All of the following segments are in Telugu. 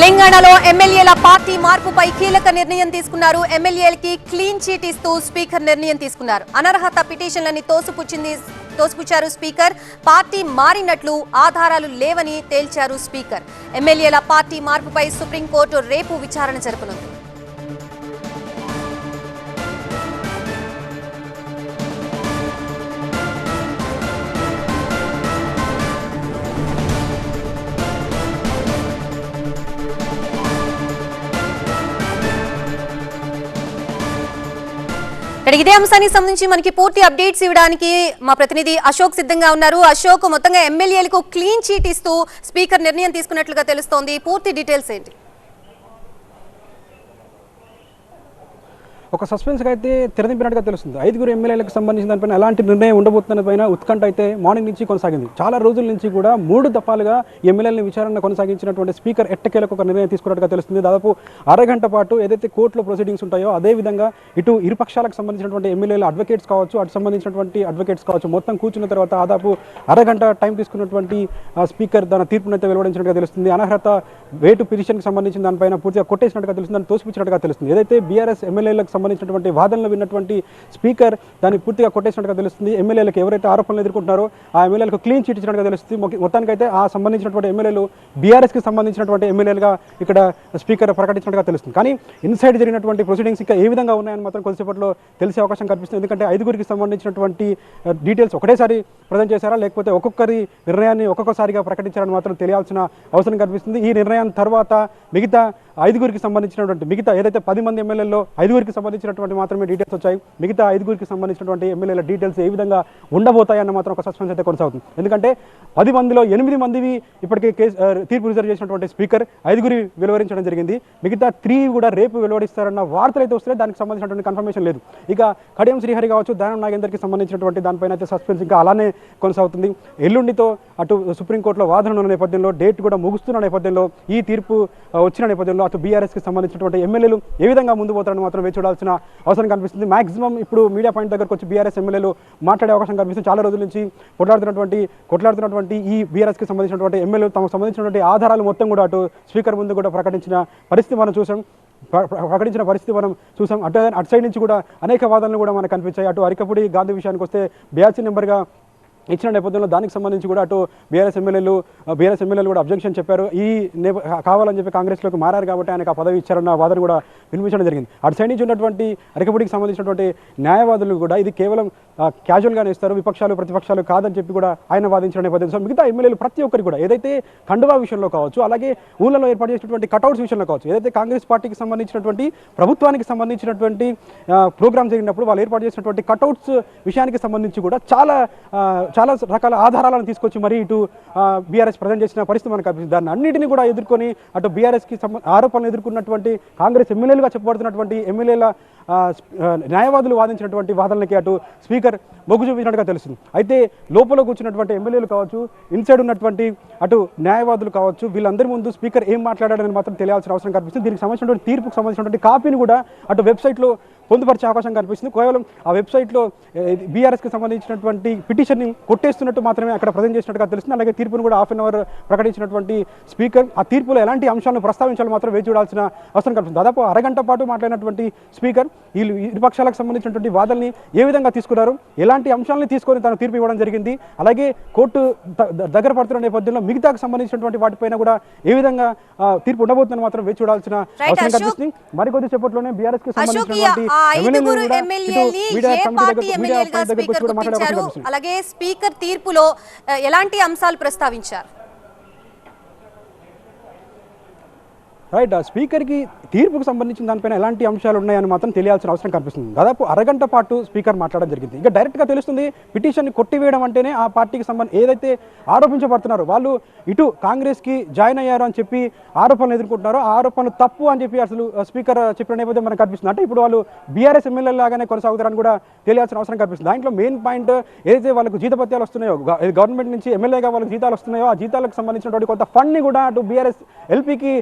తెలంగాణలో ఎమ్మెల్యేల పార్టీ మార్పుపై కీలక నిర్ణయం తీసుకున్నారు. ఎమ్మెల్యేలకి క్లీన్ చీట్ ఇస్తూ స్పీకర్ నిర్ణయం తీసుకున్నారు. అనర్హత పిటిషన్లని తోసిపుచ్చారు స్పీకర్. పార్టీ మారినట్లు ఆధారాలు లేవని తేల్చారు స్పీకర్. ఎమ్మెల్యేల పార్టీ మార్పుపై సుప్రీంకోర్టు రేపు విచారణ జరపనుంది. ఇదే అంశానికి సంబంధించి మనకి పూర్తి అప్డేట్స్ ఇవ్వడానికి మా ప్రతినిధి అశోక్ సిద్ధంగా ఉన్నారు. అశోక్, మొత్తంగా ఎమ్మెల్యేలకు క్లీన్ చీట్ ఇస్తూ స్పీకర్ నిర్ణయం తీసుకున్నట్లుగా తెలుస్తోంది. పూర్తి డీటెయిల్స్ ఏంటి? ఒక సస్పెన్స్గా అయితే తెరదింపినట్టుగా తెలుస్తుంది. 5 ఎమ్మెల్యేలకు సంబంధించిన దానిపైన ఎలాంటి నిర్ణయం ఉండబోతున్న పైన ఉత్కంఠ అయితే మార్నింగ్ నుంచి కొనసాగింది. చాలా రోజుల నుంచి కూడా 3 దఫాలుగా ఎమ్మెల్యేలని విచారణ కొనసాగించినటువంటి స్పీకర్ ఎట్టకేలకు ఒక నిర్ణయం తీసుకున్నట్టుగా తెలుస్తుంది. దాదాపు అరగంట పాటు ఏదైతే కోర్టులో ప్రొసీడింగ్స్ ఉంటాయో అదేవిధంగా ఇటు ఇరుపక్షాలకు సంబంధించినటువంటి ఎమ్మెల్యేల అడ్వకేట్స్ కావచ్చు, అటు సంబంధించినటువంటి అడ్వకేట్స్ కావచ్చు, మొత్తం కూర్చున్న తర్వాత దాదాపు అరగంట టైం తీసుకున్నటువంటి స్పీకర్ తన తీర్పునైతే వెలువడించినట్టుగా తెలుస్తుంది. అనర్హత వేటు పిటిషన్కి సంబంధించిన దానిపైన పూర్తిగా కొట్టేసినట్టుగా తెలుస్తుంది, దాన్ని తోసిపుచ్చినట్టుగా తెలుస్తుంది. ఏదైతే బీఆర్ఎస్ ఎమ్మెల్యేలకు సంబంధించినటువంటి వాదనలు విన్నటువంటి స్పీకర్ దాన్ని పూర్తిగా కొట్టేసినట్టుగా తెలుస్తుంది. ఎమ్మెల్యేలకు ఎవరైతే ఆరోపణలు ఎదుర్కొంటున్నారో ఆ ఎమ్మెల్యేలకు క్లీన్ చీట్ ఇచ్చినట్టుగా తెలుస్తుంది. మొత్తానికైతే ఆ సంబంధించినటువంటి ఎమ్మెల్యేలు బీఆర్ఎస్కి సంబంధించినటువంటి ఎమ్మెల్యేలుగా ఇక్కడ స్పీకర్ ప్రకటించినట్టుగా తెలుస్తుంది. కానీ ఇన్సైడ్ జరిగినటువంటి ప్రొసీడింగ్స్ ఇంకా ఏ విధంగా ఉన్నాయని మాత్రం కొద్దిసేపట్లో తెలిసే అవకాశం కనిపిస్తుంది. ఎందుకంటే 5 సంబంధించినటువంటి డీటెయిల్స్ ఒకటేసారి ప్రజెంట్ చేశారా, లేకపోతే ఒక్కొక్కరి నిర్ణయాన్ని ఒక్కొక్కసారిగా ప్రకటించారని మాత్రం తెలియాల్సిన అవసరం కనిపిస్తుంది. ఈ నిర్ణయం తర్వాత మిగతా 5 సంబంధించినటువంటి మిగతా ఏదైతే 10 మంది ఎమ్మెల్యేల్లో 5 సంబంధించినటువంటి మాత్రమే డీటెయిల్స్ వచ్చాయి. మిగతా 5 సంబంధించినటువంటి ఎమ్మెల్యేల డీటెయిల్స్ ఏ విధంగా ఉండబోతాయన్న మాత్రం ఒక సస్పెన్స్ అయితే కొనసాగుతుంది. ఎందుకంటే 10 మందిలో 8 మందివి ఇప్పటికే తీర్పు రిజర్వ్ చేసినటువంటి స్పీకర్ 5 వెలువరించడం జరిగింది. మిగతా 3 కూడా రేపు వెలువరిస్తారన్న వార్తలు అయితే వస్తున్నాయి. దానికి సంబంధించినటువంటి కన్ఫర్మేషన్ లేదు. ఇక కడియం శ్రీహరి కావచ్చు, దానం నాగేందర్కి సంబంధించినటువంటి దానిపైన అయితే సస్పెన్స్ ఇంకా అలానే కొనసాగుతుంది. ఎల్లుండితో అటు సుప్రీంకోర్టులో వాదన ఉన్న నేపథ్యంలో, డేట్ కూడా ముగుస్తున్న నేపథ్యంలో, ఈ తీర్పు వచ్చిన నేపథ్యంలో అటు బీఆర్ఎస్కి సంబంధించినటువంటి ఎమ్మెల్యేలు ఏ విధంగా ముందు పోతారని మాత్రం వేచి చూడాల్సిన అవసరం కనిపిస్తుంది. మాక్సిమం ఇప్పుడు మీడియా పాయింట్ దగ్గరకు వచ్చి బీఆర్ఎస్ ఎమ్మెల్యేలు మాట్లాడే అవకాశం కనిపిస్తుంది. చాలా రోజుల నుంచి కొట్లాడుతున్నటువంటి ఈ బీఆర్ఎస్కి సంబంధించినటువంటి ఎమ్మెల్యేలు తమకు సంబంధించినటువంటి ఆధారాలు మొత్తం కూడా అటు స్పీకర్ ముందు కూడా ప్రకటించిన పరిస్థితి మనం చూసాం. అటు సైడ్ నుంచి కూడా అనేక వాదనలు కూడా మనకు కనిపించాయి. అటు అరికపూడి గాంధీ విషయానికి వస్తే బ్యాచ్ నెంబర్గా ఇచ్చిన నేపథ్యంలో దానికి సంబంధించి కూడా అటు బీఆర్ఎస్ ఎమ్మెల్యేలు కూడా అబ్జెక్షన్ చెప్పారు. కావాలని చెప్పి కాంగ్రెస్లోకి మారారు కాబట్టి ఆయనకు ఆ పదవి ఇచ్చారన్న వాదన కూడా వినిపించడం జరిగింది. అటు సైడ్ నుంచి ఉన్నటువంటి అరికపూడికి సంబంధించినటువంటి న్యాయవాదులు కూడా ఇది కేవలం క్యాజువల్గానే ఇస్తారు, విపక్షాలు ప్రతిపక్షాలు కాదని చెప్పి కూడా ఆయన వాదించిన నేపథ్యం. సో మిగతా ఎమ్మెల్యేలు ప్రతి ఒక్కరికి కూడా ఏదైతే కండువా విషయంలో కావచ్చు, అలాగే ఊళ్ళలో ఏర్పాటు చేసినటువంటి కటౌట్స్ విషయంలో కావచ్చు, ఏదైతే కాంగ్రెస్ పార్టీకి సంబంధించినటువంటి ప్రభుత్వానికి సంబంధించినటువంటి ప్రోగ్రామ్ జరిగినప్పుడు వాళ్ళు ఏర్పాటు చేసినటువంటి కటౌట్స్ విషయానికి సంబంధించి కూడా చాలా రకాల ఆధారాలను తీసుకొచ్చి మరి ఇటు బీఆర్ఎస్ ప్రజెంట్ చేసిన పరిస్థితి మనకు కనిపిస్తుంది. దాన్ని అన్నింటినీ కూడా ఎదుర్కొని అటు బీఆర్ఎస్కి ఆరోపణలు ఎదుర్కొన్నటువంటి కాంగ్రెస్ ఎమ్మెల్యేలుగా చెప్పబడుతున్నటువంటి ఎమ్మెల్యేల న్యాయవాదులు వాదించినటువంటి వాదనలకి అటు స్పీకర్ మొగ్గు చూపించినట్టుగా తెలుస్తుంది. అయితే లోపల కూర్చున్నటువంటి ఎమ్మెల్యేలు కావచ్చు, ఇన్సైడ్ ఉన్నటువంటి అటు న్యాయవాదులు కావచ్చు, వీళ్ళందరి ముందు స్పీకర్ ఏం మాట్లాడాడని మాత్రం తెలియాల్సిన అవసరం కనిపిస్తుంది. దీనికి సంబంధించినటువంటి తీర్పుకు సంబంధించినటువంటి కాపీని కూడా అటు వెబ్సైట్లో పొందుపరిచే అవకాశం కనిపిస్తుంది. కేవలం ఆ వెబ్సైట్లో బీఆర్ఎస్కి సంబంధించినటువంటి పిటిషన్ని కొట్టేస్తున్నట్టు మాత్రమే అక్కడ ప్రజెంట్ చేసినట్టుగా తెలుస్తుంది. అలాగే తీర్పును కూడా ½ అవర్ ప్రకటించినటువంటి స్పీకర్ ఆ తీర్పులో ఎలాంటి అంశాలను ప్రస్తావించాలో మాత్రం వేచి చూడాల్సిన అవసరం కనిపిస్తుంది. దాదాపు అరగంట పాటు మాట్లాడినటువంటి స్పీకర్ వీళ్ళు ఇరుపక్షాలకు సంబంధించినటువంటి వాదనని ఏ విధంగా తీసుకున్నారు, ఎలాంటి అంశాలను తీసుకొని తను తీర్పు ఇవ్వడం జరిగింది, అలాగే కోర్టు దగ్గర పడుతున్న నేపథ్యంలో మిగతాకు సంబంధించినటువంటి వాటిపైన కూడా ఏ విధంగా తీర్పు ఉండబోతుందని మాత్రం వేచి చూడాల్సిన అవసరం కనిపిస్తుంది. మరికొద్ది సేపట్లోనే బీఆర్ఎస్ కి సంబంధించినటువంటి అలాగే స్పీకర్ తీర్పులో ఎలాంటి అంశాలు ప్రస్తావించారు? రైట్, స్పీకర్కి తీర్పుకు సంబంధించిన దానిపైన ఎలాంటి అంశాలు ఉన్నాయని మాత్రం తెలియాల్సిన అవసరం కనిపిస్తుంది. దాదాపు అరగంట పాటు స్పీకర్ మాట్లాడడం జరిగింది. ఇక డైరెక్ట్గా తెలుస్తుంది పిటిషన్ని కొట్టివేయడం అంటేనే ఆ పార్టీకి ఏదైతే ఆరోపించబడుతున్నారో వాళ్ళు ఇటు కాంగ్రెస్కి జాయిన్ అయ్యారు అని చెప్పి ఆరోపణలు ఎదుర్కొంటున్నారో ఆ ఆరోపణలు తప్పు అని చెప్పి అసలు స్పీకర్ చెప్పిన నేపథ్యం మనకు కనిపిస్తుంది. అంటే ఇప్పుడు వాళ్ళు బీఆర్ఎస్ ఎమ్మెల్యే లాగానే కొనసాగుతారని కూడా తెలియాల్సిన అవసరం కనిపిస్తుంది. దాంట్లో మెయిన్ పాయింట్ ఏదైతే వాళ్ళకు జీతపత్యాలు వస్తున్నాయో, గవర్నమెంట్ నుంచి ఎమ్మెల్యేగా వాళ్ళకి జీతాలు వస్తున్నాయో ఆ జీతాలకు సంబంధించినటువంటి కొంత ఫండ్ని కూడా అటు బీఆర్ఎస్ ఎల్పీకి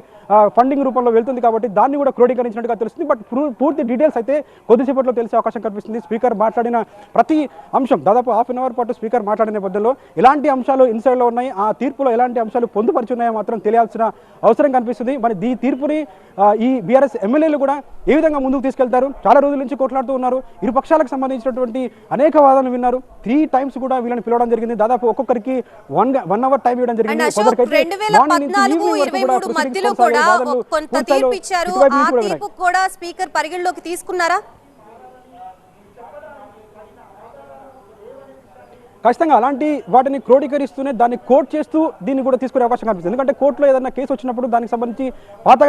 ఫండింగ్ రూపంలో వెళ్తుంది కాబట్టి దాన్ని కూడా క్రోడీకరించినట్టుగా తెలుస్తుంది. బట్ పూర్తి డీటెయిల్స్ అయితే కొద్దిసేపట్లో తెలిసే అవకాశం కనిపిస్తుంది. స్పీకర్ మాట్లాడిన ప్రతి అంశం దాదాపు హాఫ్ అన్ అవర్ పాటు స్పీకర్ మాట్లాడిన నేపథ్యంలో ఎలాంటి అంశాలు ఇన్సైడ్లో ఉన్నాయి, ఆ తీర్పులో ఎలాంటి అంశాలు పొందుపరిచి ఉన్నాయో మాత్రం తెలియాల్సిన అవసరం కనిపిస్తుంది. మరి ఈ తీర్పుని ఈ బీఆర్ఎస్ ఎమ్మెల్యేలు కూడా ఏ విధంగా ముందుకు తీసుకెళ్తారు? చాలా రోజుల నుంచి కొట్లాడుతూ ఉన్నారు. ఇరు పక్షాలకు సంబంధించినటువంటి అనేక వాదనలు విన్నారు. 3 times కూడా వీళ్ళని పిలవడం జరిగింది. దాదాపు ఒక్కొక్కరికి 1 hour టైం ఇవ్వడం జరిగింది. కొందరికైతే మార్నింగ్ నుంచి ఈవినింగ్ వరకు కూడా మధ్యలో కూడా కొంత తీర్పు ఇచ్చారు. ఆ తీర్పు కూడా స్పీకర్ పరిగణలోకి తీసుకున్నారా? ఖచ్చితంగా అలాంటి వాటిని క్రోడీకరిస్తూనే దాన్ని కోట్ చేస్తూ దీన్ని కూడా తీసుకునే అవకాశం కనిపిస్తుంది. ఎందుకంటే కోర్టులో ఏదైనా కేసు వచ్చినప్పుడు దానికి సంబంధించి పాత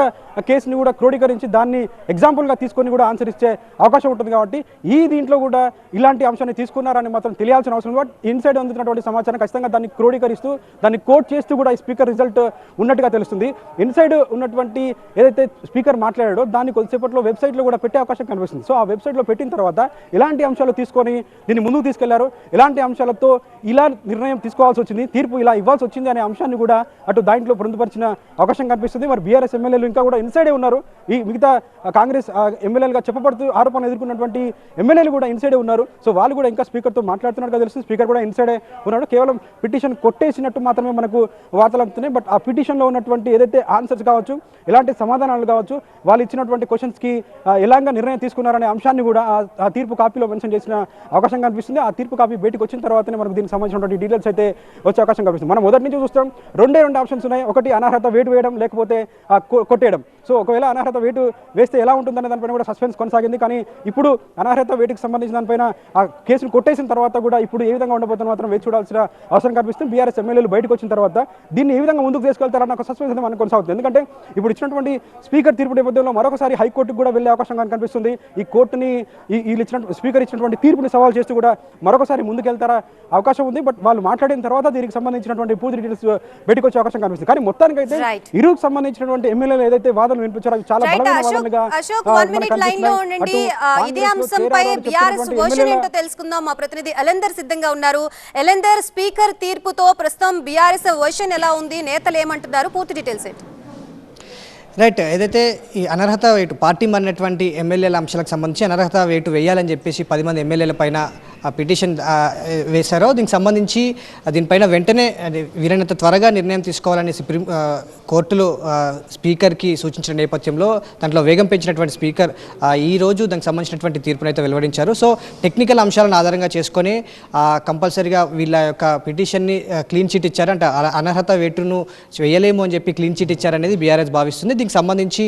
కేసుని కూడా క్రోడీకరించి దాన్ని ఎగ్జాంపుల్గా తీసుకొని కూడా ఆన్సర్ ఇచ్చే అవకాశం ఉంటుంది. కాబట్టి ఈ దీంట్లో కూడా ఇలాంటి అంశాన్ని తీసుకున్నారని మాత్రం తెలియాల్సిన అవసరం ఉంది. బట్ ఇన్సైడ్ అందుతున్నటువంటి సమాచారం ఖచ్చితంగా దాన్ని క్రోడీకరిస్తూ దాన్ని కోట్ చేస్తూ కూడా ఈ స్పీకర్ రిజల్ట్ ఉన్నట్టుగా తెలుస్తుంది. ఇన్సైడ్ ఉన్నటువంటి ఏదైతే స్పీకర్ మాట్లాడాడో దాన్ని కొద్దిసేపట్లో వెబ్సైట్లో కూడా పెట్టే అవకాశం కనిపిస్తుంది. సో ఆ వెబ్సైట్లో పెట్టిన తర్వాత ఎలాంటి అంశాలు తీసుకొని దీన్ని ముందుకు తీసుకెళ్లారు, ఎలాంటి అంశాలతో ఇలా నిర్ణయం తీసుకోవాల్సి వచ్చింది, తీర్పు ఇలా ఇవ్వాల్సి వచ్చింది అనే అంశాన్ని కూడా అటు దాంట్లో పొందుపరిచిన అవకాశం కనిపిస్తుంది. మరి బీఆర్ఎస్ ఎమ్మెల్యేలు ఇంకా కూడా ఇన్సైడే ఉన్నారు. ఈ మిగతా కాంగ్రెస్ ఎమ్మెల్యేలుగా చెప్పబడుతూ ఆరోపణలు ఎదుర్కొన్నటువంటి ఎమ్మెల్యేలు కూడా ఇన్సైడే ఉన్నారు. సో వాళ్ళు కూడా ఇంకా స్పీకర్తో మాట్లాడుతున్నట్టుగా తెలుస్తుంది. స్పీకర్ కూడా ఇన్సైడే ఉన్నాడు. కేవలం పిటిషన్ కొట్టేసినట్టు మాత్రమే మనకు వార్తలు అందుతున్నాయి. బట్ ఆ పిటిషన్లో ఉన్నటువంటి ఏదైతే ఆన్సర్స్ కావచ్చు, ఎలాంటి సమాధానాలు కావచ్చు, వాళ్ళు ఇచ్చినటువంటి క్వశ్చన్స్కి ఎలాంగా నిర్ణయం తీసుకున్నారనే అంశాన్ని కూడా ఆ తీర్పు కాపీలో మెన్షన్ చేసిన అవకాశం కనిపిస్తుంది. ఆ తీర్పు కాపీ బయటకు వచ్చిన తర్వాతనే మనకు దీనికి సంబంధించినటువంటి డీటెయిల్స్ అయితే వచ్చే అవకాశం కనిపిస్తుంది. మనం మొదటి నుంచి చూస్తాం 2 ఆప్షన్స్ ఉన్నాయి. ఒకటి అనర్హత వేటు వేయడం, లేకపోతే కొట్టేయడం. సో ఒకవేళ అనర్హత వేటు వేస్తే ఎలా ఉంటుందనే దానిపైన కూడా సస్పెన్స్ కొనసాగింది. కానీ ఇప్పుడు అనర్హత వేటుకు సంబంధించిన దానిపైన ఆ కేసును కొట్టేసిన తర్వాత కూడా ఇప్పుడు ఏ విధంగా ఉండబోతుందో మాత్రం వేచి చూడాల్సిన అవసరం కనిపిస్తుంది. బీఆర్ఎస్ ఎమ్మెల్యేలు బయటకు వచ్చిన తర్వాత దీన్ని ఏ విధంగా ముందుకు తీసుకెళ్తారన్న ఒక సస్పెన్స్ అయితే మనకు కొనసాగుతుంది. ఎందుకంటే ఇప్పుడు ఇచ్చినటువంటి స్పీకర్ తీర్పు నేపథ్యంలో మరొకసారి హైకోర్టుకు కూడా వెళ్లే అవకాశం కనిపిస్తుంది. ఈ కోర్టుని వీళ్ళు స్పీకర్ ఇచ్చినటువంటి తీర్పుని సవాల్ చేస్తూ కూడా మరొకసారి ముందుకెళ్తారా అవకాశం ఉంది. బట్ వాళ్ళు మాట్లాడిన తర్వాత దీనికి సంబంధించినటువంటి పూర్తి డీటెయిల్స్ బయటకు వచ్చే అవకాశం కనిపిస్తుంది. కానీ మొత్తానికి అయితే ఇరుకు సంబంధించినటువంటి ఎమ్మెల్యేలు ఏదైతే వాదనలు వినిపించారో అవి చాలా బలమైన వాదనలుగా ఇదే అంశంపై బీఆర్ఎస్ వర్షన్ ఏంటో తెలుసుకుందాం. మా ప్రతినిధి ఎలెందర్ సిద్ధంగా ఉన్నారు. ఎలెందర్, స్పీకర్ తీర్పుతో ప్రస్తుతం బీఆర్ఎస్ వర్షన్ ఎలా ఉంది, నేతలు ఏమంటున్నారు, పూర్తి డీటెయిల్స్ ఏంటి? రైట్. ఏదైతే ఈ అనర్హత వేటు పార్టీ మారినటువంటి ఎమ్మెల్యేల అంశాలకు సంబంధించి అనర్హత వేటు వేయాలని చెప్పేసి 10 మంది ఎమ్మెల్యేల పైన పిటిషన్ వేశారో దీనికి సంబంధించి దీనిపైన వెంటనే వీలైనంత త్వరగా నిర్ణయం తీసుకోవాలని సుప్రీం కోర్టులో స్పీకర్కి సూచించిన నేపథ్యంలో దాంట్లో వేగం పెంచినటువంటి స్పీకర్ ఈరోజు దానికి సంబంధించినటువంటి తీర్పును అయితే వెలువడించారు. సో టెక్నికల్ అంశాలను ఆధారంగా చేసుకొని కంపల్సరీగా వీళ్ళ యొక్క పిటిషన్ని క్లీన్ చిట్ ఇచ్చారు. అంటే అనర్హత వేటును వేయలేము అని చెప్పి క్లీన్ చిట్ ఇచ్చారనేది బీఆర్ఎస్ భావిస్తుంది. దీనికి సంబంధించి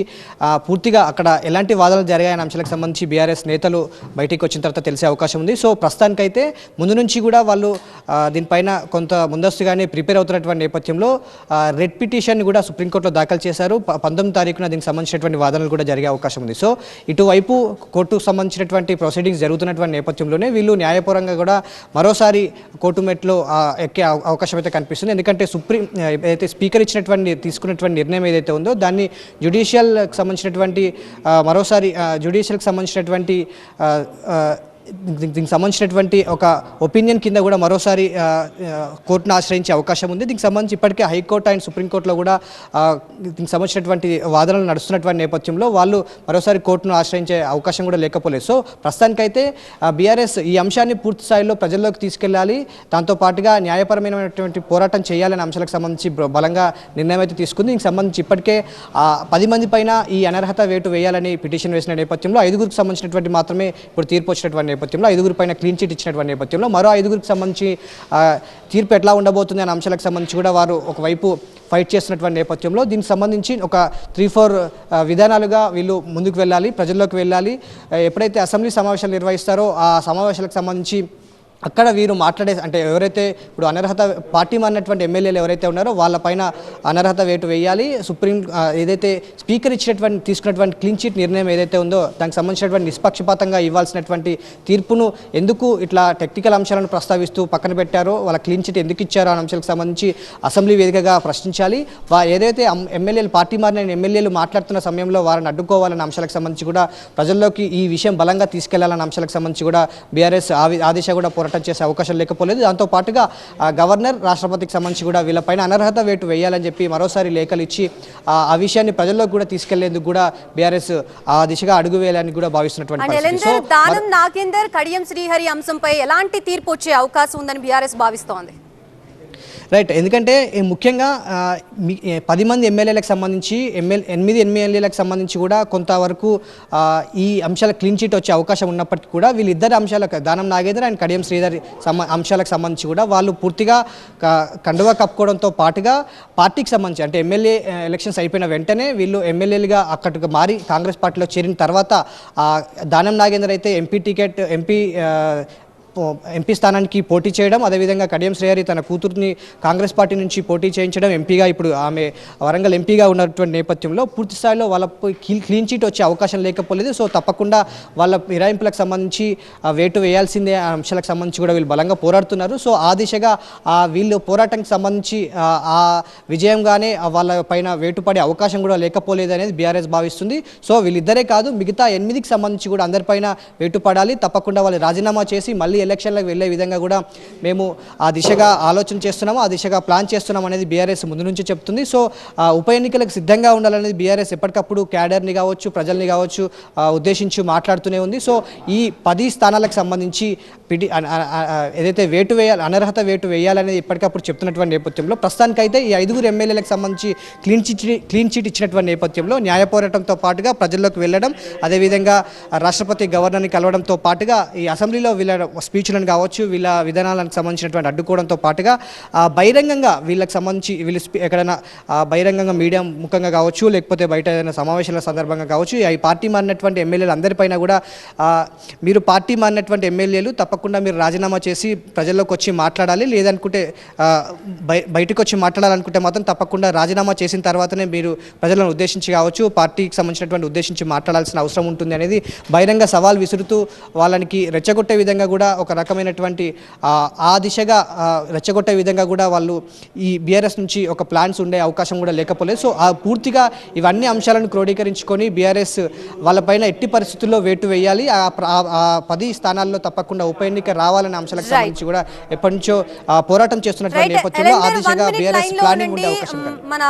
పూర్తిగా అక్కడ ఎలాంటి వాదనలు జరిగాయనే అంశాలకు సంబంధించి బీఆర్ఎస్ నేతలు బయటికి వచ్చిన తర్వాత తెలిసే అవకాశం ఉంది. సో ప్రస్తుతానికైతే ముందు నుంచి కూడా వాళ్ళు దీనిపైన కొంత ముందస్తుగానే ప్రిపేర్ అవుతున్నటువంటి నేపథ్యంలో రెడ్ పిటిషన్ కూడా సుప్రీంకోర్టులో దాఖలు చేశారు. 19వ తారీఖున దీనికి సంబంధించినటువంటి వాదనలు కూడా జరిగే అవకాశం ఉంది. సో ఇటువైపు కోర్టుకు సంబంధించినటువంటి ప్రొసీడింగ్స్ జరుగుతున్నటువంటి నేపథ్యంలోనే వీళ్ళు న్యాయపరంగా కూడా మరోసారి కోర్టు మెట్లో ఎక్కే అవకాశం అయితే కనిపిస్తుంది. ఎందుకంటే ఏదైతే స్పీకర్ తీసుకున్నటువంటి నిర్ణయం ఏదైతే ఉందో దాన్ని జ్యుడిషియల్కి సంబంధించినటువంటి మరోసారి జ్యుడిషియల్కి సంబంధించినటువంటి దీనికి సంబంధించినటువంటి ఒక ఒపీనియన్ కింద కూడా మరోసారి కోర్టును ఆశ్రయించే అవకాశం ఉంది. దీనికి సంబంధించి ఇప్పటికే హైకోర్టు అండ్ సుప్రీంకోర్టులో కూడా దీనికి సంబంధించినటువంటి వాదనలు నడుస్తున్నటువంటి నేపథ్యంలో వాళ్ళు మరోసారి కోర్టును ఆశ్రయించే అవకాశం కూడా లేకపోలేదు. సో ప్రస్తుతానికైతే బీఆర్ఎస్ ఈ అంశాన్ని పూర్తి స్థాయిలో ప్రజల్లోకి తీసుకెళ్లాలి, దాంతోపాటుగా న్యాయపరమైనటువంటి పోరాటం చేయాలనే అంశాలకు సంబంధించి బలంగా నిర్ణయం అయితే తీసుకుంది. దీనికి సంబంధించి ఇప్పటికే 10 మంది పైన ఈ అనర్హత వేటు వేయాలని పిటిషన్ వేసిన నేపథ్యంలో 5గురికి సంబంధించినటువంటి మాత్రమే ఇప్పుడు తీర్పు వచ్చినటువంటి నేపథ్యంలో 5గురి పైన క్లీన్ చిట్ ఇచ్చినటువంటి నేపథ్యంలో మరో 5గురికి సంబంధించి తీర్పు ఎట్లా ఉండబోతుంది అనే అంశాలకు సంబంధించి కూడా వారు ఒకవైపు ఫైట్ చేస్తున్నటువంటి నేపథ్యంలో దీనికి సంబంధించి ఒక 3-4 విధానాలుగా వీళ్ళు ముందుకు వెళ్ళాలి, ప్రజల్లోకి వెళ్ళాలి. ఎప్పుడైతే అసెంబ్లీ సమావేశాలు నిర్వహిస్తారో ఆ సమావేశాలకు సంబంధించి అక్కడ వీరు అంటే ఎవరైతే ఇప్పుడు అనర్హత పార్టీ మారినటువంటి ఎమ్మెల్యేలు ఎవరైతే ఉన్నారో వాళ్ళపైన అనర్హత వేటు వేయాలి. సుప్రీం ఏదైతే స్పీకర్ తీసుకున్నటువంటి క్లీన్ చిట్ నిర్ణయం ఏదైతే ఉందో దానికి సంబంధించినటువంటి నిష్పక్షపాతంగా ఇవ్వాల్సినటువంటి తీర్పును ఎందుకు ఇట్లా టెక్నికల్ అంశాలను ప్రస్తావిస్తూ పక్కన పెట్టారో, వాళ్ళ క్లీన్ చిట్ ఎందుకు ఇచ్చారో అనే అంశాలకు సంబంధించి అసెంబ్లీ వేదికగా ప్రశ్నించాలి. ఏదైతే ఎమ్మెల్యేలు పార్టీ మారిన ఎమ్మెల్యేలు మాట్లాడుతున్న సమయంలో వారిని అడ్డుకోవాలన్న అంశాలకు సంబంధించి కూడా ప్రజల్లోకి ఈ విషయం బలంగా తీసుకెళ్లాలన్న అంశాలకు సంబంధించి కూడా బీఆర్ఎస్ ఆదేశ కూడా పోరాటం చేసే అవకాశం లేకపోలేదు. దాంతో పాటుగా గవర్నర్, రాష్ట్రపతికి సంబంధించి కూడా వీళ్ళపైన అనర్హత వేటు వేయాలని చెప్పి మరోసారి లేఖలు ఇచ్చి ఆ విషయాన్ని ప్రజల్లోకి కూడా తీసుకెళ్లేందుకు కూడా బీఆర్ఎస్ ఆ దిశగా అడుగు వేయాలని కూడా భావిస్తున్నటువంటి పరిస్థితి. సో దానం నాగేందర్, కడియం శ్రీహరి అంశంపై ఎలాంటి తీర్పు వచ్చే అవకాశం ఉందని బీఆర్ఎస్ భావిస్తోంది? రైట్, ఎందుకంటే ముఖ్యంగా 10 మంది ఎమ్మెల్యేలకు సంబంధించి 8 ఎమ్మెల్యేలకు సంబంధించి కూడా కొంతవరకు ఈ అంశాల క్లీన్ చిట్ వచ్చే అవకాశం ఉన్నప్పటికీ కూడా వీళ్ళిద్దరు అంశాలకు, దానం నాగేంద్ర అండ్ కడియం శ్రీధర్ అంశాలకు సంబంధించి కూడా వాళ్ళు పూర్తిగా కండువా కప్పుకోవడంతో పాటుగా పార్టీకి సంబంధించి అంటే ఎమ్మెల్యే ఎలక్షన్స్ అయిపోయిన వెంటనే వీళ్ళు ఎమ్మెల్యేలుగా అక్కడికి మారి కాంగ్రెస్ పార్టీలో చేరిన తర్వాత దానం నాగేంద్ర అయితే ఎంపీ స్థానానికి పోటీ చేయడం, అదేవిధంగా కడియం శ్రీహరి తన కూతుర్ని కాంగ్రెస్ పార్టీ నుంచి పోటీ చేయించడం, ఎంపీగా ఇప్పుడు ఆమె వరంగల్ ఎంపీగా ఉన్నటువంటి నేపథ్యంలో పూర్తి స్థాయిలో వాళ్ళపై క్లీన్ చిట్ వచ్చే అవకాశం లేకపోలేదు. సో తప్పకుండా వాళ్ళ ఫిరాయింపులకు సంబంధించి వేటు వేయాల్సిందే అంశాలకు సంబంధించి కూడా వీళ్ళు బలంగా పోరాడుతున్నారు. సో ఆ దిశగా వీళ్ళు పోరాటానికి సంబంధించి ఆ విజయంగానే వాళ్ళ పైన వేటు పడే అవకాశం కూడా లేకపోలేదు అనేది బీఆర్ఎస్ భావిస్తుంది. సో వీళ్ళిద్దరే కాదు, మిగతా 8కి సంబంధించి కూడా అందరిపైన వేటు పడాలి, తప్పకుండా వాళ్ళు రాజీనామా చేసి మళ్ళీ ఎలక్షన్లకు వెళ్ళే విధంగా కూడా మేము ఆ దిశగా ఆలోచన చేస్తున్నాము, ఆ దిశగా ప్లాన్ చేస్తున్నాం అనేది బీఆర్ఎస్ ముందు నుంచి చెప్తుంది. సో ఉప ఎన్నికలకు సిద్ధంగా ఉండాలనేది బీఆర్ఎస్ ఎప్పటికప్పుడు క్యాడర్ని కావచ్చు, ప్రజల్ని కావచ్చు ఉద్దేశించి మాట్లాడుతూనే ఉంది. సో ఈ 10 స్థానాలకు సంబంధించి ఏదైతే వేటు వేయాలి, అనర్హత వేటు వేయాలనేది ఎప్పటికప్పుడు చెప్తున్నటువంటి నేపథ్యంలో ప్రస్తుతానికైతే ఈ 5 ఎమ్మెల్యేలకు సంబంధించి క్లీన్ చిట్ ఇచ్చినటువంటి నేపథ్యంలో న్యాయ పోరాటంతో పాటుగా ప్రజల్లోకి వెళ్ళడం, అదేవిధంగా రాష్ట్రపతి గవర్నర్ని కలవడంతో పాటుగా ఈ అసెంబ్లీలో వీళ్ళ స్పీచ్లను కావచ్చు, వీళ్ళ విధానాలకు సంబంధించినటువంటి అడ్డుకోవడంతో పాటుగా బహిరంగంగా వీళ్ళకి సంబంధించి వీళ్ళు ఎక్కడైనా బహిరంగంగా మీడియా ముఖంగా కావచ్చు, లేకపోతే బయట ఏదైనా సమావేశాల సందర్భంగా కావచ్చు, ఈ పార్టీ మారినటువంటి ఎమ్మెల్యేలు అందరిపైన కూడా మీరు పార్టీ మారినటువంటి ఎమ్మెల్యేలు తప్పకుండా మీరు రాజీనామా చేసి ప్రజల్లోకి వచ్చి మాట్లాడాలి, లేదనుకుంటే బయటకు వచ్చి మాట్లాడాలనుకుంటే మాత్రం తప్పకుండా రాజీనామా చేసిన తర్వాతనే మీరు ప్రజలను ఉద్దేశించి కావచ్చు, పార్టీకి సంబంధించినటువంటి ఉద్దేశించి మాట్లాడాల్సిన అవసరం ఉంటుంది అనేది బహిరంగ సవాల్ విసురుతూ వాళ్ళకి రెచ్చగొట్టే విధంగా కూడా ఒక రకమైనటువంటి ఆ దిశగా రెచ్చగొట్టే విధంగా కూడా వాళ్ళు ఈ బీఆర్ఎస్ నుంచి ఒక ప్లాన్స్ ఉండే అవకాశం కూడా లేకపోలేదు. సో పూర్తిగా ఇవన్నీ అంశాలను క్రోడీకరించుకొని బీఆర్ఎస్ వాళ్ళపైన ఎట్టి పరిస్థితుల్లో వేటు వేయాలి, ఆ 10 స్థానాల్లో తప్పకుండా ఉప ఎన్నిక రావాలనే అంశాలకు సంబంధించి కూడా ఎప్పటి నుంచో పోరాటం చేస్తున్నటువంటి నేపథ్యంలో ఆ దిశగా బీఆర్ఎస్ ప్లానింగ్ ఉండే అవకాశం మన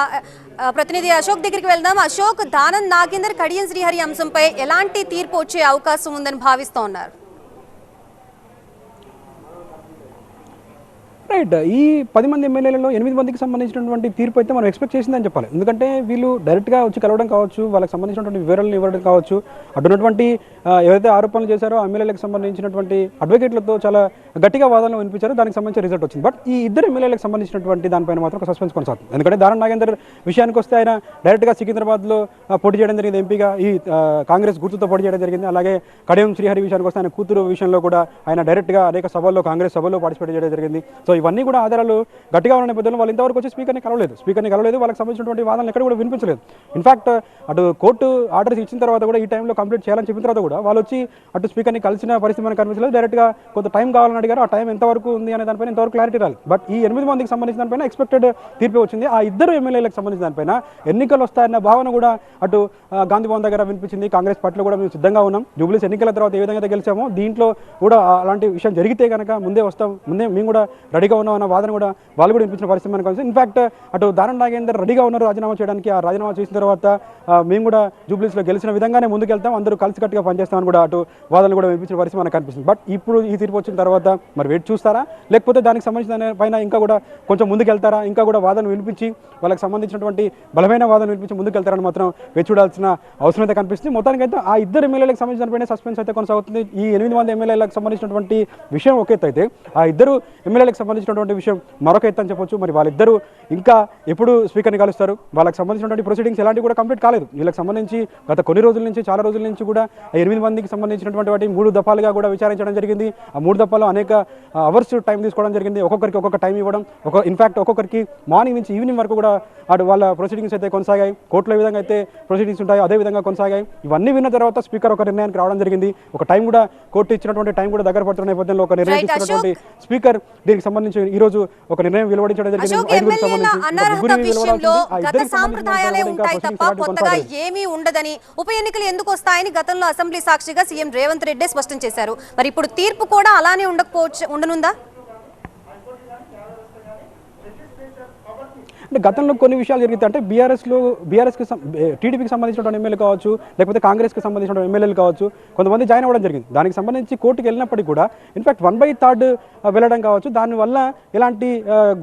ప్రతినిధి అశోక్ దగ్గరికి వెళ్దాం. అశోక్, దానం నాగేందర్, కడియం శ్రీహరి అంశంపై ఎలాంటి తీర్పు వచ్చే అవకాశం ఉందని భావిస్తూ ఉన్నారు? రైట్, ఈ 10 మంది ఎమ్మెల్యేలలో 8 మందికి సంబంధించినటువంటి తీర్పు అయితే మనం ఎక్స్పెక్ట్ చేసిందని చెప్పాలి. ఎందుకంటే వీళ్ళు డైరెక్ట్గా వచ్చి కలవడం కావచ్చు, వాళ్ళకి సంబంధించినటువంటి వివరాలను ఇవ్వడం కావచ్చు, అటున్నటువంటి ఏవైతే ఆరోపణలు చేశారో ఎమ్మెల్యేలకు సంబంధించినటువంటి అడ్వకేట్లతో చాలా గట్టిగా వాదనలు వినిపించారు, దానికి సంబంధించిన రిజల్ట్ వచ్చింది. బట్ ఈ 2 ఎమ్మెల్యేలకు సంబంధించినటువంటి దానిపైన మాత్రం ఒక సస్పెన్స్ కొనసాగుతుంది. ఎందుకంటే దానం నాగేందర్ విషయానికి వస్తే ఆయన డైరెక్ట్గా సికింద్రాబాద్లో పోటీ చేయడం జరిగింది, ఎంపీగా ఈ కాంగ్రెస్ గుర్తుతో పోటీ చేయడం జరిగింది. అలాగే కడియం శ్రీహరి విషయానికి వస్తే ఆయన కూతురు విషయంలో కూడా ఆయన డైరెక్ట్గా అనేక సభల్లో, కాంగ్రెస్ సభల్లో పార్టిసిపేట్ చేయడం జరిగింది. సో ఇవన్నీ కూడా ఆధారాలు గట్టిగా ఉన్న నేపథ్యంలో వాళ్ళు ఇంతవరకు వచ్చి స్పీకర్ని కలవలేదు, వాళ్ళకి సంబంధించినటువంటి వాదనలు ఎక్కడ కూడా వినిపించలేదు. ఇన్ఫాక్ట్ అటు కోర్టు ఆర్డర్స్ ఇచ్చిన తర్వాత కూడా ఈ టైంలో కంప్లీట్ చేయాలని చెప్పిన తర్వాత కూడా వాళ్ళు వచ్చి అటు స్పీకర్ని కలిసిన పరిస్థితి మనకు కనిపించలేదు. డైరెక్ట్గా కొంత టైం కావాలని అడిగారు, ఆ టైం ఎంతవరకు ఉంది అనే దానిపైన ఇంతవరకు క్లారిటీ రాలేదు. బట్ ఈ 8 మందికి సంబంధించిన దానిపైన ఎక్స్పెక్టెడ్ తీర్పు వచ్చింది. ఆ 2 ఎమ్మెల్యేలకు సంబంధించిన దానిపైన ఎన్నికలు వస్తాయన్న భావన కూడా అటు గాంధీ భవన్ దగ్గర వినిపించింది. కాంగ్రెస్ పార్టీలో కూడా మేము సిద్ధంగా ఉన్నాం, జూబ్లీస్ ఎన్నికల తర్వాత ఏ విధంగా గెలిచామో దీంట్లో కూడా అలాంటి విషయం జరిగితే కనుక ముందే వస్తాం, ముందే మేము కూడా రెడీగా ఉన్నాం అన్న వాదన కూడా వాళ్ళు కూడా వినిపించిన పరిస్థితి మనకు కనిపిస్తుంది. ఇన్ఫాక్ట్ అటు దానం నాగేందర్ రెడీగా ఉన్నారు రాజీనామా చేయడానికి. ఆ రాజీనామా చేసిన తర్వాత మేము కూడా జూబ్లీస్లో గెలిచిన విధంగానే ముందుకెళ్తాం, అందరూ కలిసికట్టుగా పనిచేస్తామని కూడా అటు వాదనలు కూడా వినిపించిన పరిస్థితి మనకు కనిపిస్తుంది. బట్ ఇప్పుడు ఈ తీర్పు వచ్చిన తర్వాత మరి వెయిట్ చూస్తారా, లేకపోతే దానికి సంబంధించిన పైన ఇంకా కూడా కొంచెం ముందుకెళ్తారా, ఇంకా కూడా వాదనలు వినిపించి వాళ్ళకి సంబంధించినటువంటి బలమైన వాదనలు వినిపించి ముందుకెళ్తారని మాత్రం వేచి చూడాల్సిన అవసరం అయితే కనిపిస్తుంది. మొత్తానికి అయితే ఆ 2 ఎమ్మెల్యేలకు సంబంధించిన సస్పెన్స్ అయితే కొనసాగుతుంది. ఈ 8 మంది ఎమ్మెల్యేలకు సంబంధించినటువంటి విషయం ఒక ఎత్తు అయితే, ఆ 2 ఎమ్మెల్యేలకు సంబంధించినటువంటి విషయం మరొక ఎత్తు అని చెప్పొచ్చు. మరి వాళ్ళిద్దరూ ఇంకా ఎప్పుడు స్పీకర్ని కలుస్తారు, వాళ్ళకి సంబంధించినటువంటి ప్రొసీడింగ్స్ ఎలాంటి కూడా కంప్లీట్ కాలేదు. వీళ్ళకి సంబంధించి గత కొన్ని రోజుల నుంచి, చాలా రోజుల నుంచి కూడా 8 మందికి సంబంధించినటువంటి వాటి 3 దఫాలుగా కూడా విచారించడం జరిగింది. ఆ 3 దఫాలు అనేక అవర్స్ టైం తీసుకోవడం జరిగింది, ఒక్కొక్కరికి ఒక్కొక్క టైం ఇవ్వడం, ఇన్ఫాక్ట్ ఒక్కొక్కరికి మార్నింగ్ నుంచి ఈవినింగ్ వరకు కూడా అటు వాళ్ళ ప్రొసీడింగ్స్ అయితే కొనసాగాయి. కోర్టులో ఏ విధంగా అయితే ప్రొసీడింగ్స్ ఉంటాయో అదే విధంగా కొనసాగాయి. ఇవన్నీ విన్న తర్వాత స్పీకర్ ఒక నిర్ణయానికి రావడం జరిగింది. ఒక టైం కూడా కోర్టు ఇచ్చినటువంటి టైం కూడా దగ్గర పడుతున్న నేపథ్యంలో ఒక నిర్ణయం తీసుకున్నటువంటి స్పీకర్ దీనికి సంబంధించి సంబంధించి ఈ రోజు ఒక నిర్ణయం వెలువడించడం జరిగింది. అశోక్, ఎమ్మెల్యేల అనర్హత విషయంలో గత సాంప్రదాయాలే ఉంటాయి తప్ప కొత్తగా ఏమీ ఉండదని, ఉప ఎన్నికలు ఎందుకు వస్తాయని గతంలో అసెంబ్లీ సాక్షిగా సీఎం రేవంత్ రెడ్డి స్పష్టం చేశారు. మరి ఇప్పుడు తీర్పు కూడా అలానే ఉండనుందా? అంటే గతంలో కొన్ని విషయాలు జరిగితే అంటే బీఆర్ఎస్కి టీడీపీకి సంబంధించిన ఎమ్మెల్యే కావచ్చు, లేకపోతే కాంగ్రెస్కి సంబంధించిన ఎమ్మెల్యేలు కావచ్చు, కొంతమంది జాయిన్ అవ్వడం జరిగింది. దానికి సంబంధించి కోర్టుకు వెళ్ళినప్పటికీ కూడా ఇన్ఫాక్ట్ 1/3 వెళ్ళడం కావచ్చు, దానివల్ల ఎలాంటి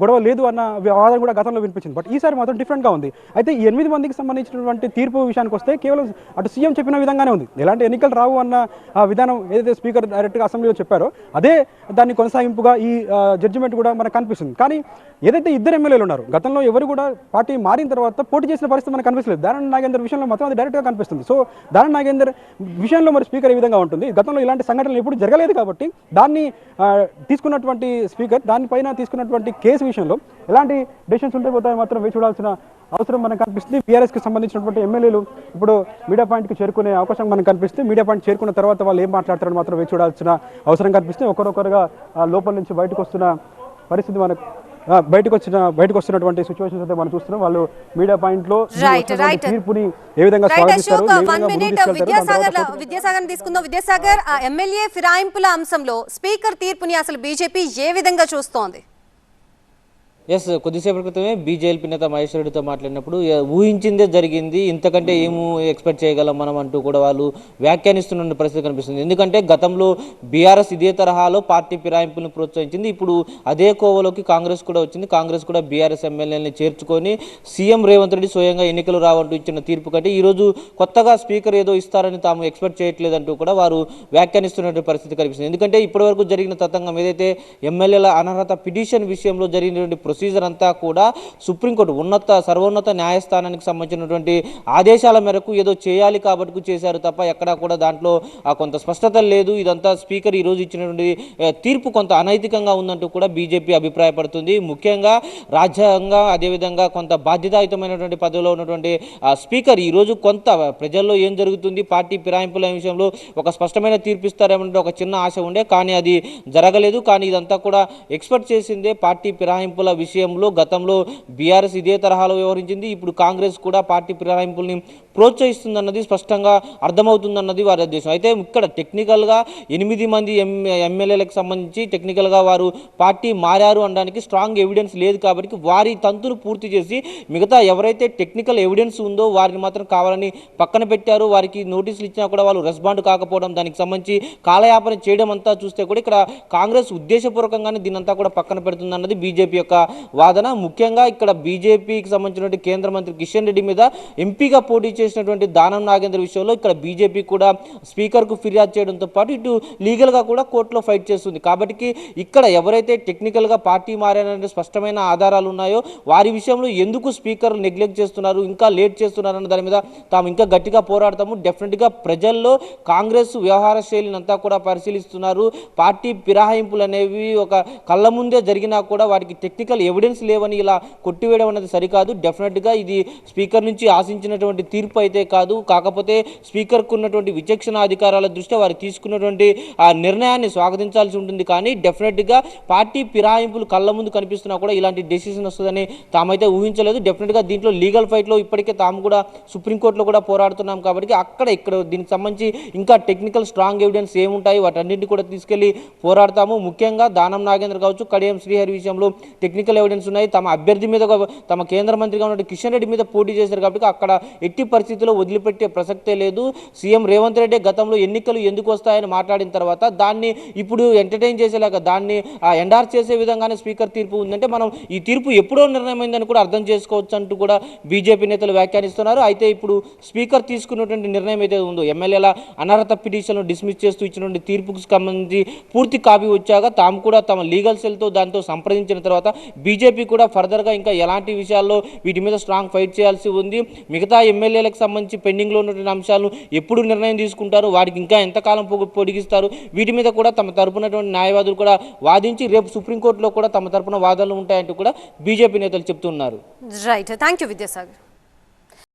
గొడవ లేదు అన్న వాదన కూడా గతంలో వినిపించింది. బట్ ఈసారి మాత్రం డిఫరెంట్గా ఉంది. అయితే ఈ 8 మందికి సంబంధించినటువంటి తీర్పు విషయానికి వస్తే కేవలం అటు సీఎం చెప్పిన విధంగానే ఉంది. ఎలాంటి ఎన్నికలు రావు అన్న విధానం ఏదైతే స్పీకర్ డైరెక్ట్గా అసెంబ్లీలో చెప్పారో అదే దాన్ని కొనసాగింపుగా ఈ జడ్జిమెంట్ కూడా మనకు కనిపిస్తుంది. కానీ ఏదైతే 2 ఎమ్మెల్యేలు ఉన్నారు, గతంలో ఎవరు కూడా పార్టీ మారిన తర్వాత పోటీ చేసిన పరిస్థితి మనకు కనిపిస్తలేదు. దానం నాగేందర్ విషయంలో మాత్రం అది డైరెక్ట్గా కనిపిస్తుంది. సో దానం నాగేందర్ విషయంలో మరి స్పీకర్ ఏ విధంగా ఉంటుంది? గతంలో ఇలాంటి సంఘటనలు ఎప్పుడు జరగలేదు కాబట్టి దాన్ని తీసుకున్నటువంటి స్పీకర్ దానిపైన తీసుకున్నటువంటి కేసు విషయంలో ఎలాంటి డెసిషన్స్ ఉండిపోతాయో మాత్రం వేచి చూడాల్సిన అవసరం మనకు కనిపిస్తుంది. బీఆర్ఎస్కి సంబంధించినటువంటి ఎమ్మెల్యేలు ఇప్పుడు మీడియా పాయింట్కి చేరుకునే అవకాశం మనకు కనిపిస్తుంది. మీడియా పాయింట్ చేరుకున్న తర్వాత వాళ్ళు ఏం మాట్లాడతారని మాత్రం వేచి చూడాల్సిన అవసరం కనిపిస్తుంది. ఒకరొకరుగా లోపల నుంచి బయటకు వస్తున్న పరిస్థితి మనకు బయటకు వస్తున్నటువంటి సిచ్యువేషన్స్ అయితే మనం చూస్తున్నాం. వాళ్ళు మీడియా పాయింట్ లో తీర్పుని ఏ విధంగా స్వాగతిస్తారు, విద్యాసాగర్ తీసుకుందాం. విద్యాసాగర్, ఎమ్మెల్యే ఫిరాయింపుల అంశంలో స్పీకర్ తీర్పుని అసలు బీజేపీ ఏ విధంగా చూస్తోంది? ఎస్, కొద్దిసేపటి క్రితమే బీజేపీ నేత మహేష్ రెడ్డితో మాట్లాడినప్పుడు ఊహించిందే జరిగింది, ఇంతకంటే ఏమో ఎక్స్పెక్ట్ చేయగలం మనం అంటూ కూడా వాళ్ళు వ్యాఖ్యానిస్తున్న పరిస్థితి కనిపిస్తుంది. ఎందుకంటే గతంలో బీఆర్ఎస్ ఇదే తరహాలో పార్టీ ఫిరాయింపులను ప్రోత్సహించింది. ఇప్పుడు అదే కోవలోకి కాంగ్రెస్ కూడా వచ్చింది. కాంగ్రెస్ కూడా బీఆర్ఎస్ ఎమ్మెల్యేలని చేర్చుకొని సీఎం రేవంత్ రెడ్డి స్వయంగా ఎన్నికలు రావంటూ ఇచ్చిన తీర్పు కంటే ఈరోజు కొత్తగా స్పీకర్ ఏదో ఇస్తారని తాము ఎక్స్పెక్ట్ చేయట్లేదంటూ కూడా వారు వ్యాఖ్యానిస్తున్న పరిస్థితి కనిపిస్తుంది. ఎందుకంటే ఇప్పటివరకు జరిగిన తతంగం ఏదైతే ఎమ్మెల్యేల అనర్హత పిటిషన్ విషయంలో జరిగినటువంటి ప్రొసీజర్ అంతా కూడా సుప్రీంకోర్టు సర్వోన్నత న్యాయస్థానానికి సంబంధించినటువంటి ఆదేశాల మేరకు ఏదో చేయాలి కాబట్టి చేశారు తప్ప ఎక్కడా కూడా దాంట్లో కొంత స్పష్టత లేదు. ఇదంతా స్పీకర్ ఈరోజు ఇచ్చినటువంటి తీర్పు కొంత అనైతికంగా ఉందంటూ కూడా బీజేపీ అభిప్రాయపడుతుంది. ముఖ్యంగా రాజ్యాంగ అదేవిధంగా కొంత బాధ్యతాయుతమైనటువంటి పదవిలో ఉన్నటువంటి స్పీకర్ ఈరోజు కొంత ప్రజల్లో ఏం జరుగుతుంది, పార్టీ ఫిరాయింపుల విషయంలో ఒక స్పష్టమైన తీర్పు ఇస్తారేమంటే ఒక చిన్న ఆశ ఉండే, కానీ అది జరగలేదు. కానీ ఇదంతా కూడా ఎక్స్పెక్ట్ చేసిందే. పార్టీ ఫిరాయింపుల విషయంలో గతంలో బీఆర్ఎస్ ఇదే తరహాలో వ్యవహరించింది. ఇప్పుడు కాంగ్రెస్ కూడా పార్టీ ఫిరాయింపుల్ని ప్రోత్సహిస్తుందన్నది స్పష్టంగా అర్థమవుతుందన్నది వారి ఉద్దేశం. అయితే ఇక్కడ టెక్నికల్గా 8 మంది ఎమ్మెల్యేలకు సంబంధించి టెక్నికల్గా వారు పార్టీ మారారు అనడానికి స్ట్రాంగ్ ఎవిడెన్స్ లేదు కాబట్టి వారి తంతును పూర్తి చేసి మిగతా ఎవరైతే టెక్నికల్ ఎవిడెన్స్ ఉందో వారిని మాత్రం కావాలని పక్కన పెట్టారు. వారికి నోటీసులు ఇచ్చినా కూడా వాళ్ళు రెస్పాండ్ కాకపోవడం, దానికి సంబంధించి కాలయాపన చేయడం అంతా చూస్తే కూడా ఇక్కడ కాంగ్రెస్ ఉద్దేశపూర్వకంగానే దీనంతా కూడా పక్కన పెడుతుందన్నది బీజేపీ యొక్క వాదన. ముఖ్యంగా ఇక్కడ బీజేపీకి సంబంధించినటువంటి కేంద్ర మంత్రి కిషన్ రెడ్డి మీద ఎంపీగా పోటీ చేసినటువంటి దానం నాగేంద్ర విషయంలో ఇక్కడ బీజేపీ కూడా స్పీకర్కు ఫిర్యాదు చేయడంతో పాటు ఇటు లీగల్గా కూడా కోర్టులో ఫైట్ చేస్తుంది. కాబట్టి ఇక్కడ ఎవరైతే టెక్నికల్గా పార్టీ మారారనే స్పష్టమైన ఆధారాలు ఉన్నాయో వారి విషయంలో ఎందుకు స్పీకర్ నెగ్లెక్ట్ చేస్తున్నారు, ఇంకా లేట్ చేస్తున్నారు అన్న దాని మీద తాము ఇంకా గట్టిగా పోరాడతాము. డెఫినెట్గా ప్రజల్లో కాంగ్రెస్ వ్యవహార శైలిని అంతా కూడా పరిశీలిస్తున్నారు. పార్టీ ఫిరాయింపులు అనేవి ఒక కళ్ళ ముందే జరిగినా కూడా వాటికి టెక్నికల్ ఎవిడెన్స్ లేవని ఇలా కొట్టివేయడం అనేది సరికాదు. డెఫినెట్గా ఇది స్పీకర్ నుంచి ఆశించినటువంటి తీర్పు అయితే కాదు. కాకపోతే స్పీకర్కు ఉన్నటువంటి విచక్షణ అధికారాల దృష్ట్యా వారు తీసుకున్నటువంటి ఆ నిర్ణయాన్ని స్వాగతించాల్సి ఉంటుంది. కానీ డెఫినెట్గా పార్టీ ఫిరాయింపులు కళ్ళ ముందు కనిపిస్తున్నా కూడా ఇలాంటి డెసిషన్ వస్తుందని తామైతే ఊహించలేదు. డెఫినెట్గా దీంట్లో లీగల్ ఫైట్లో ఇప్పటికే తాము కూడా సుప్రీంకోర్టులో కూడా పోరాడుతున్నాం కాబట్టి ఇక్కడ దీనికి సంబంధించి ఇంకా టెక్నికల్ స్ట్రాంగ్ ఎవిడెన్స్ ఏముంటాయి వాటన్నింటినీ కూడా తీసుకెళ్లి పోరాడతాము. ముఖ్యంగా దానం నాగేంద్ర కావచ్చు, కడియం శ్రీహరి విషయంలో టెక్నికల్ ఎవిడెన్స్ ఉన్నాయి. తమ అభ్యర్థి మీద తమ కేంద్ర మంత్రిగా ఉన్న కిషన్ రెడ్డి మీద పోటీ చేశారు కాబట్టి అక్కడ ఎట్టి పరిస్థితుల్లో వదిలిపెట్టే ప్రసక్తే లేదు. సీఎం రేవంత్ రెడ్డి గతంలో ఎన్నికలు ఎందుకు వస్తాయని మాట్లాడిన తర్వాత దాన్ని ఇప్పుడు ఎంటర్టైన్ చేసేలాగా దాన్ని ఎండార్స్ చేసే విధంగానే స్పీకర్ తీర్పు ఉందంటే మనం ఈ తీర్పు ఎప్పుడో నిర్ణయమైందని కూడా అర్థం చేసుకోవచ్చు అంటూ కూడా బీజేపీ నేతలు వ్యాఖ్యానిస్తున్నారు. అయితే ఇప్పుడు స్పీకర్ తీసుకున్నటువంటి నిర్ణయం అయితే ఉందో ఎమ్మెల్యేల అనర్హత పిటిషన్ను డిస్మిస్ చేస్తూ ఇచ్చినటువంటి తీర్పుకు సంబంధించి పూర్తి కాపీ వచ్చాక తాము కూడా తమ లీగల్ సెల్తో దాంతో సంప్రదించిన తర్వాత బీజేపీ కూడా ఫర్దర్గా ఇంకా ఎలాంటి విషయాల్లో వీటి మీద స్ట్రాంగ్ ఫైట్ చేయాల్సి ఉంది. మిగతా ఎమ్మెల్యేలకు సంబంధించి పెండింగ్లో ఉన్నటువంటి అంశాలు ఎప్పుడు నిర్ణయం తీసుకుంటారు, వాటికి ఇంకా ఎంతకాలం పొడిగిస్తారు, వీటి మీద కూడా తమ తరపునటువంటి న్యాయవాదులు కూడా వాదించి రేపు సుప్రీంకోర్టులో కూడా తమ తరపున వాదనలు ఉంటాయంటూ కూడా బీజేపీ నేతలు చెప్తున్నారు. Right, thank you Vidyasagar.